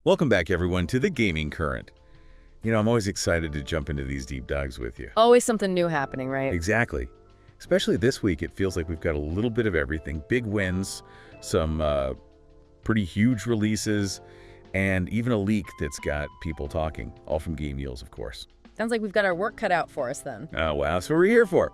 Welcome back, everyone, to the Gaming Current. I'm always excited to jump into these deep dives with you. Always something new happening, right? Exactly. Especially this week, it feels like we've got a little bit of everything. Big wins, some pretty huge releases, and even a leak that's got people talking, all from GameEels, of course. Sounds like we've got our work cut out for us then. Oh, wow, that's what we're here for.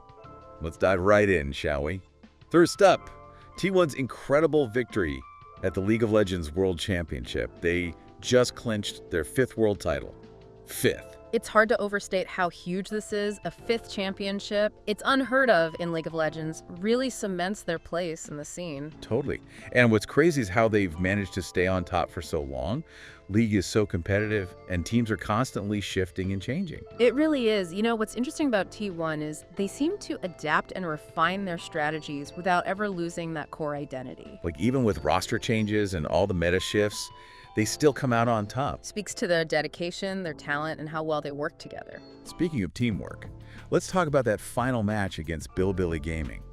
Let's dive right in, shall we? First up, T1's incredible victory at the League of Legends World Championship. They just clinched their 5th world title. 5th. It's hard to overstate how huge this is. A 5th championship. It's unheard of in League of Legends. Really cements their place in the scene. Totally. And what's crazy is how they've managed to stay on top for so long. League is so competitive, and teams are constantly shifting and changing. It really is. What's interesting about T1 is they seem to adapt and refine their strategies without ever losing that core identity. Like, even with roster changes and all the meta shifts, they still come out on top. Speaks to their dedication, their talent, and how well they work together. Speaking of teamwork, let's talk about that final match against Bilibili Gaming.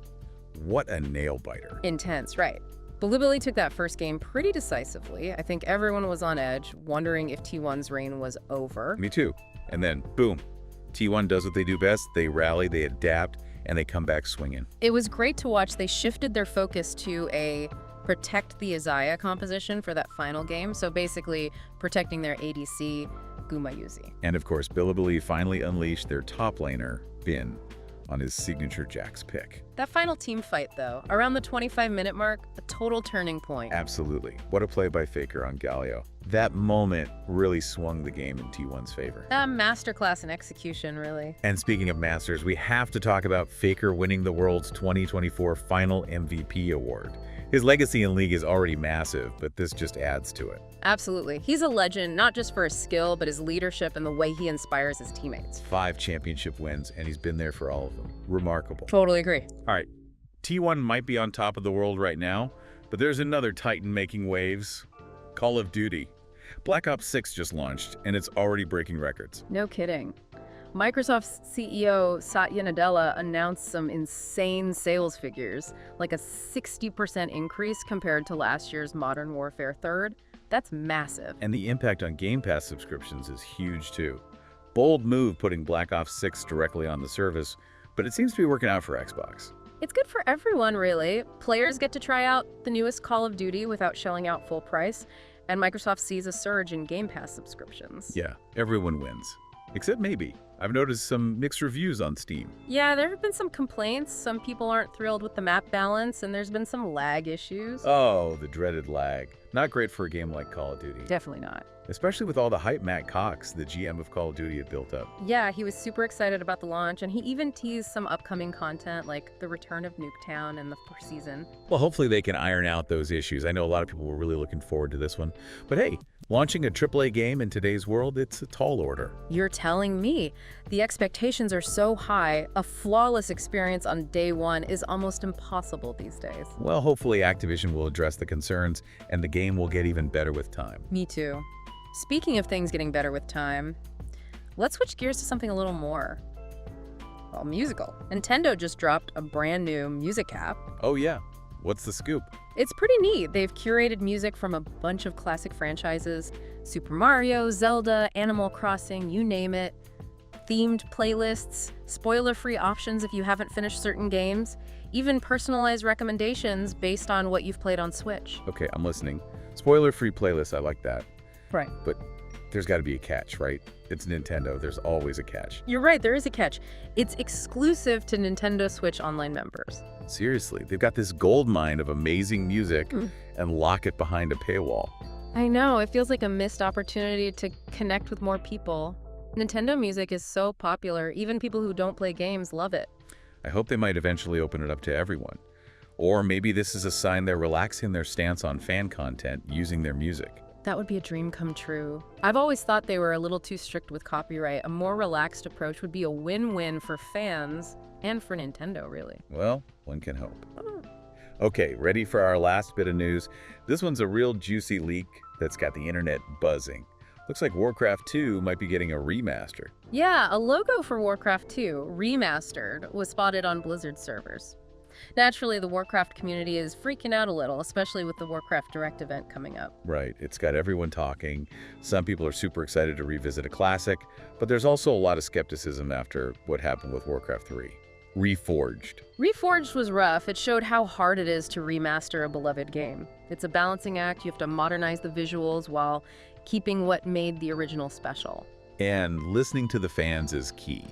What a nail-biter. Intense, right. Bilibili took that first game pretty decisively. I think everyone was on edge, wondering if T1's reign was over. Me too. And then, boom, T1 does what they do best. They rally, they adapt, and they come back swinging. It was great to watch. They shifted their focus to a protect the Izaya composition for that final game. So basically protecting their ADC, Gumayusi. And of course, Bilibili finally unleashed their top laner, Bin, on his signature Jax pick. That final team fight, though, around the 25-minute mark, a total turning point. Absolutely. What a play by Faker on Galio. That moment really swung the game in T1's favor. A masterclass in execution, really. And speaking of masters, we have to talk about Faker winning the world's 2024 Final MVP award. His legacy in League is already massive, but this just adds to it. Absolutely. He's a legend, not just for his skill, but his leadership and the way he inspires his teammates. 5 championship wins, and he's been there for all of them. Remarkable. Totally agree. All right, T1 might be on top of the world right now, but there's another titan making waves. Call of Duty. Black Ops 6 just launched, and it's already breaking records. No kidding. Microsoft's CEO Satya Nadella announced some insane sales figures, like a 60% increase compared to last year's Modern Warfare 3rd. That's massive. And the impact on Game Pass subscriptions is huge too. Bold move putting Black Ops 6 directly on the service, but it seems to be working out for Xbox. It's good for everyone, really. Players get to try out the newest Call of Duty without shelling out full price, and Microsoft sees a surge in Game Pass subscriptions. Yeah, everyone wins. Except maybe. I've noticed some mixed reviews on Steam. Yeah, there have been some complaints. Some people aren't thrilled with the map balance, and there's been some lag issues. Oh, the dreaded lag. Not great for a game like Call of Duty. Definitely not. Especially with all the hype Matt Cox, the GM of Call of Duty, had built up. Yeah, he was super excited about the launch, and he even teased some upcoming content like the return of Nuketown and the 4th season. Well, hopefully they can iron out those issues. I know a lot of people were really looking forward to this one. But hey, launching a AAA game in today's world, it's a tall order. You're telling me. The expectations are so high, a flawless experience on day one is almost impossible these days. Well, hopefully Activision will address the concerns, and the game will get even better with time. Me too. Speaking of things getting better with time, let's switch gears to something a little more, well, musical. Nintendo just dropped a brand new music app. Oh yeah, what's the scoop? It's pretty neat. They've curated music from a bunch of classic franchises: Super Mario, Zelda, Animal Crossing, you name it. Themed playlists, spoiler-free options if you haven't finished certain games, even personalized recommendations based on what you've played on Switch. Okay, I'm listening. Spoiler-free playlist, I like that. Right. But there's got to be a catch, right? It's Nintendo. There's always a catch. You're right, there is a catch. It's exclusive to Nintendo Switch Online members. Seriously, they've got this gold mine of amazing music and lock it behind a paywall. I know, it feels like a missed opportunity to connect with more people. Nintendo music is so popular, even people who don't play games love it. I hope they might eventually open it up to everyone. Or maybe this is a sign they're relaxing their stance on fan content using their music. That would be a dream come true. I've always thought they were a little too strict with copyright. A more relaxed approach would be a win-win for fans and for Nintendo, really. Well, one can hope. Okay, ready for our last bit of news? This one's a real juicy leak that's got the internet buzzing. Looks like Warcraft 2 might be getting a remaster. Yeah, a logo for Warcraft 2, Remastered, was spotted on Blizzard servers. Naturally, the Warcraft community is freaking out a little, especially with the Warcraft Direct event coming up. Right, it's got everyone talking. Some people are super excited to revisit a classic, but there's also a lot of skepticism after what happened with Warcraft 3. Reforged. Reforged was rough. It showed how hard it is to remaster a beloved game. It's a balancing act. You have to modernize the visuals while keeping what made the original special. And listening to the fans is key.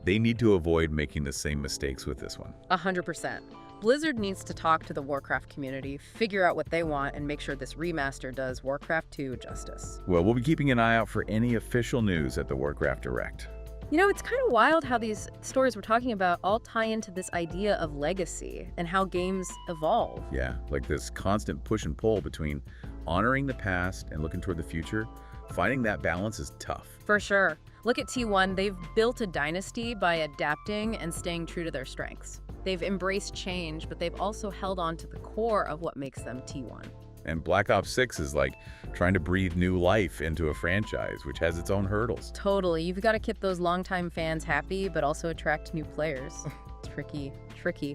They need to avoid making the same mistakes with this one. 100%. Blizzard needs to talk to the Warcraft community, figure out what they want, and make sure this remaster does Warcraft 2 justice. Well, we'll be keeping an eye out for any official news at the Warcraft Direct. You know, it's kind of wild how these stories we're talking about all tie into this idea of legacy and how games evolve. Yeah, like this constant push and pull between honoring the past and looking toward the future. Finding that balance is tough. For sure. Look at T1. They've built a dynasty by adapting and staying true to their strengths. They've embraced change, but they've also held on to the core of what makes them T1. And Black Ops 6 is like trying to breathe new life into a franchise, which has its own hurdles. Totally. You've got to keep those longtime fans happy, but also attract new players. Tricky.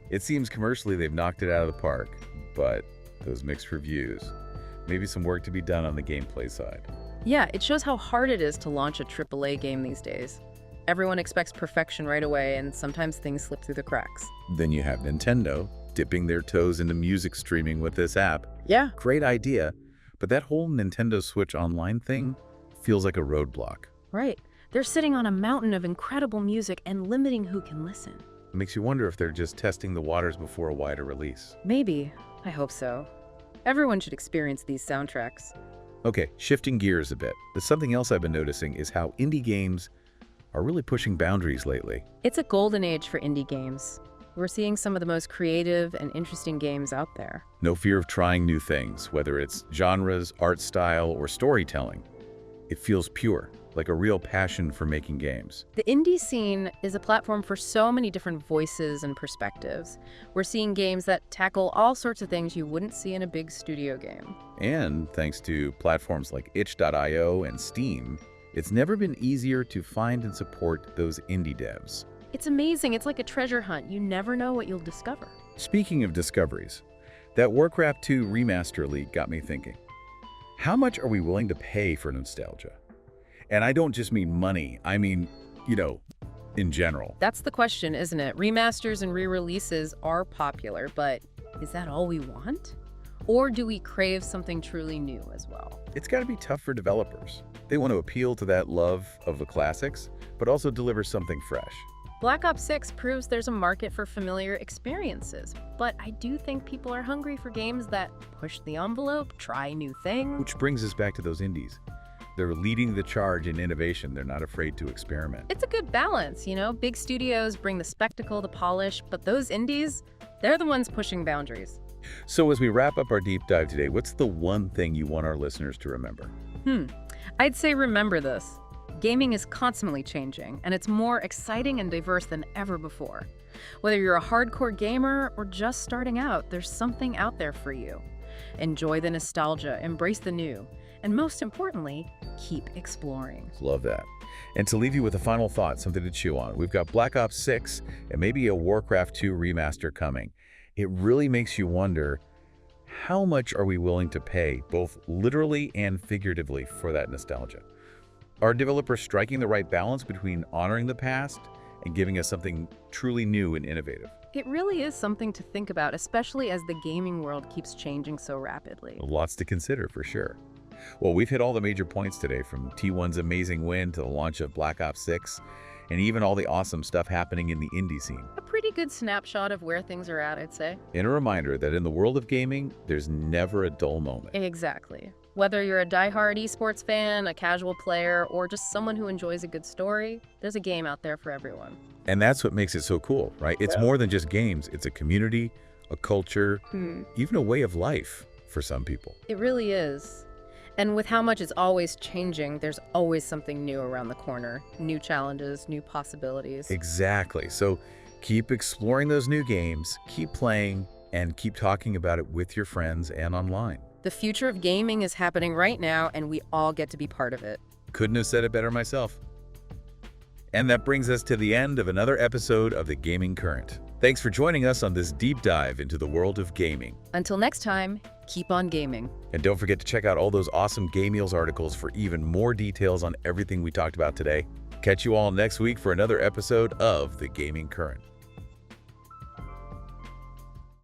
It seems commercially they've knocked it out of the park, but those mixed reviews. Maybe some work to be done on the gameplay side. Yeah, it shows how hard it is to launch a AAA game these days. Everyone expects perfection right away, and sometimes things slip through the cracks. Then you have Nintendo dipping their toes into music streaming with this app. Yeah. Great idea, but that whole Nintendo Switch Online thing feels like a roadblock. Right. They're sitting on a mountain of incredible music and limiting who can listen. It makes you wonder if they're just testing the waters before a wider release. Maybe. I hope so. Everyone should experience these soundtracks. Okay, shifting gears a bit. There's something else I've been noticing is how indie games are really pushing boundaries lately. It's a golden age for indie games. We're seeing some of the most creative and interesting games out there. No fear of trying new things, whether it's genres, art style, or storytelling. It feels pure, like a real passion for making games. The indie scene is a platform for so many different voices and perspectives. We're seeing games that tackle all sorts of things you wouldn't see in a big studio game. And thanks to platforms like itch.io and Steam, it's never been easier to find and support those indie devs. It's amazing. It's like a treasure hunt. You never know what you'll discover. Speaking of discoveries, that Warcraft 2 Remaster leak got me thinking. How much are we willing to pay for nostalgia? And I don't just mean money, I mean, in general. That's the question, isn't it? Remasters and re-releases are popular, but is that all we want? Or do we crave something truly new as well? It's got to be tough for developers. They want to appeal to that love of the classics, but also deliver something fresh. Black Ops 6 proves there's a market for familiar experiences, but I do think people are hungry for games that push the envelope, try new things. Which brings us back to those indies. They're leading the charge in innovation. They're not afraid to experiment. It's a good balance, Big studios bring the spectacle, the polish, but those indies, they're the ones pushing boundaries. So as we wrap up our deep dive today, what's the one thing you want our listeners to remember? I'd say remember this. Gaming is constantly changing, and it's more exciting and diverse than ever before. Whether you're a hardcore gamer or just starting out, there's something out there for you. Enjoy the nostalgia, embrace the new, and most importantly, keep exploring. Love that. And to leave you with a final thought, something to chew on, we've got Black Ops 6 and maybe a Warcraft 2 remaster coming. It really makes you wonder, how much are we willing to pay, both literally and figuratively, for that nostalgia? Are developers striking the right balance between honoring the past and giving us something truly new and innovative? It really is something to think about, especially as the gaming world keeps changing so rapidly. Lots to consider, for sure. Well, we've hit all the major points today, from T1's amazing win to the launch of Black Ops 6, and even all the awesome stuff happening in the indie scene. A pretty good snapshot of where things are at, I'd say. And a reminder that in the world of gaming, there's never a dull moment. Exactly. Whether you're a diehard esports fan, a casual player, or just someone who enjoys a good story, there's a game out there for everyone. And that's what makes it so cool, right? It's more than just games. It's a community, a culture, even a way of life for some people. It really is. And with how much it's always changing, there's always something new around the corner. New challenges, new possibilities. Exactly. So keep exploring those new games, keep playing, and keep talking about it with your friends and online. The future of gaming is happening right now, and we all get to be part of it. Couldn't have said it better myself. And that brings us to the end of another episode of The Gaming Current. Thanks for joining us on this deep dive into the world of gaming. Until next time, keep on gaming. And don't forget to check out all those awesome GameEels articles for even more details on everything we talked about today. Catch you all next week for another episode of The Gaming Current.